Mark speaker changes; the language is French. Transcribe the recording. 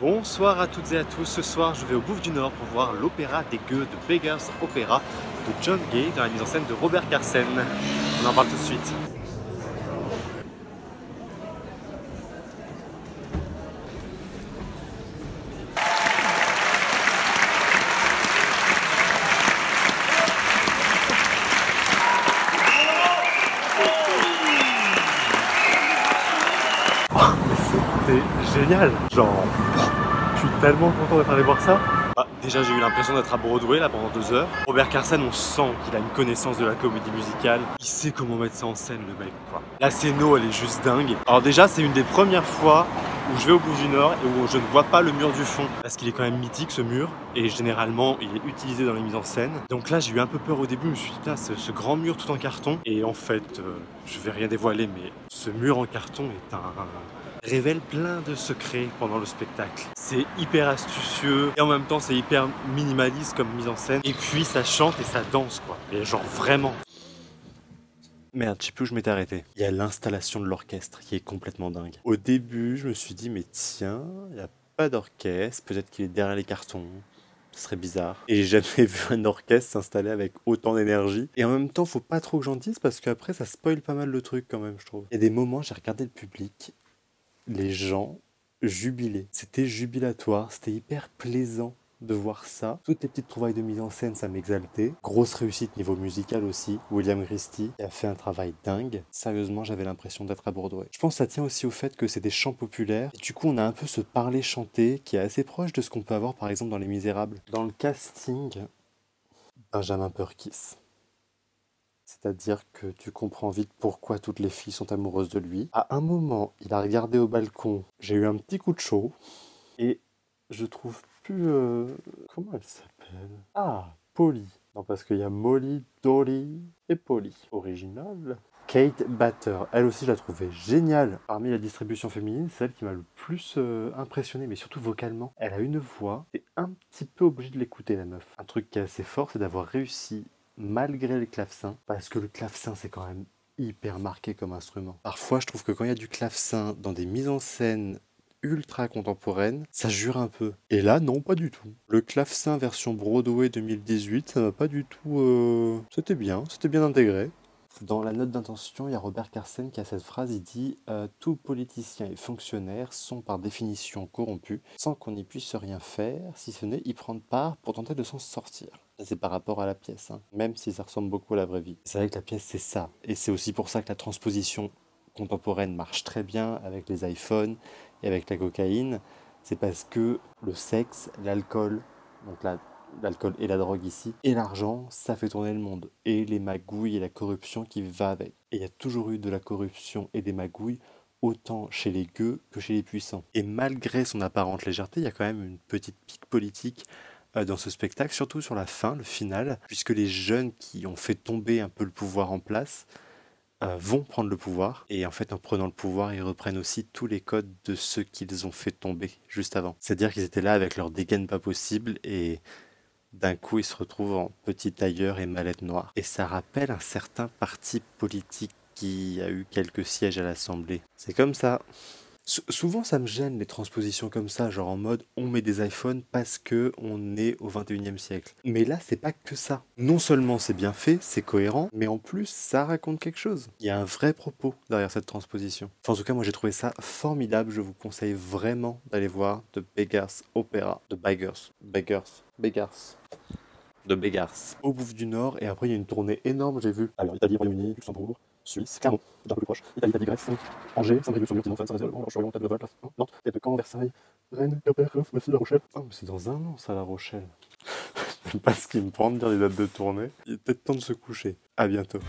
Speaker 1: Bonsoir à toutes et à tous, ce soir je vais au Bouffe du Nord pour voir l'opéra des gueux de Beggars Opera de John Gay dans la mise en scène de Robert Carsen. On en parle tout de suite. Mais c'était génial, genre je suis tellement content d'être allé voir ça. Déjà j'ai eu l'impression d'être à Broadway là pendant 2 heures. Robert Carsen, on sent qu'il a une connaissance de la comédie musicale. Il sait comment mettre ça en scène le mec quoi. La scéno elle est juste dingue. Alors déjà c'est une des premières fois où je vais au Bouffe du Nord et où je ne vois pas le mur du fond. Parce qu'il est quand même mythique ce mur et généralement il est utilisé dans les mises en scène. Donc là j'ai eu un peu peur au début, je me suis dit putain ce grand mur tout en carton. Et en fait je vais rien dévoiler mais ce mur en carton est un révèle plein de secrets pendant le spectacle. C'est hyper astucieux et en même temps c'est hyper minimaliste comme mise en scène. Et puis ça chante et ça danse quoi. Et genre vraiment. Merde, je sais plus où je m'étais arrêté. Il y a l'installation de l'orchestre qui est complètement dingue. Au début, je me suis dit mais tiens, il n'y a pas d'orchestre, peut-être qu'il est derrière les cartons. Ce serait bizarre. Et j'ai jamais vu un orchestre s'installer avec autant d'énergie. Et en même temps, faut pas trop que j'en dise parce qu'après ça spoil pas mal le truc quand même, je trouve. Il y a des moments, j'ai regardé le public, les gens jubilaient. C'était jubilatoire, c'était hyper plaisant de voir ça. Toutes les petites trouvailles de mise en scène, ça m'exaltait. Grosse réussite niveau musical aussi. William Christie a fait un travail dingue. Sérieusement, j'avais l'impression d'être à Broadway. Je pense que ça tient aussi au fait que c'est des chants populaires. Et du coup, on a un peu ce parler chanté qui est assez proche de ce qu'on peut avoir par exemple dans Les Misérables. Dans le casting, Benjamin Purkiss. C'est-à-dire que tu comprends vite pourquoi toutes les filles sont amoureuses de lui. À un moment, il a regardé au balcon. J'ai eu un petit coup de chaud. Et je trouve plus... comment elle s'appelle? Ah, Polly. Non, parce qu'il y a Molly, Dolly et Polly. Original. Kate Batter. Elle aussi, je la trouvais géniale. Parmi la distribution féminine, c'est celle qui m'a le plus impressionné, mais surtout vocalement. Elle a une voix. T'es un petit peu obligé de l'écouter, la meuf. Un truc qui est assez fort, c'est d'avoir réussi malgré le clavecin, parce que le clavecin c'est quand même hyper marqué comme instrument. Parfois je trouve que quand il y a du clavecin dans des mises en scène ultra contemporaines, ça jure un peu. Et là non, pas du tout. Le clavecin version Broadway 2018, ça m'a pas du tout... c'était bien intégré. Dans la note d'intention, il y a Robert Carsen qui a cette phrase, il dit Tous politiciens et fonctionnaires sont par définition corrompus, sans qu'on n'y puisse rien faire, si ce n'est y prendre part pour tenter de s'en sortir. C'est par rapport à la pièce, hein, même si ça ressemble beaucoup à la vraie vie. C'est vrai que la pièce, c'est ça. Et c'est aussi pour ça que la transposition contemporaine marche très bien avec les iPhones et avec la cocaïne. C'est parce que le sexe, l'alcool, donc l'alcool et la drogue ici, et l'argent, ça fait tourner le monde. Et les magouilles et la corruption qui va avec. Et il y a toujours eu de la corruption et des magouilles, autant chez les gueux que chez les puissants. Et malgré son apparente légèreté, il y a quand même une petite pique politique dans ce spectacle, surtout sur la fin, le final, puisque les jeunes qui ont fait tomber un peu le pouvoir en place vont prendre le pouvoir, et en fait en prenant le pouvoir, ils reprennent aussi tous les codes de ceux qu'ils ont fait tomber juste avant. C'est-à-dire qu'ils étaient là avec leur dégaine pas possible, et d'un coup ils se retrouvent en petit tailleur et mallette noire. Et ça rappelle un certain parti politique qui a eu quelques sièges à l'Assemblée. C'est comme ça. Souvent, ça me gêne les transpositions comme ça, genre en mode on met des iPhones parce que on est au 21e siècle. Mais là, c'est pas que ça. Non seulement c'est bien fait, c'est cohérent, mais en plus, ça raconte quelque chose. Il y a un vrai propos derrière cette transposition. Enfin, en tout cas, moi j'ai trouvé ça formidable. Je vous conseille vraiment d'aller voir The Beggars Opera. The Beggars. De Beggars. Au Bouffe du Nord, et après il y a une tournée énorme, j'ai vu. Alors, Italie, Royaume-Uni, Luxembourg, Suisse, Clermont, déjà un peu plus proche. Italie, Grèce, Angers, Saint-Brieuc-sur-Mer, Clermont, Saint-Nazaire, Chorion, Tête de Val, Nantes, Tête de Caen, Versailles, Rennes, Quimper, Massy, La Rochelle. Oh, mais c'est dans un an, ça, La Rochelle. Je sais pas ce qui me prend de dire les dates de tournée. Il est peut-être temps de se coucher. À bientôt.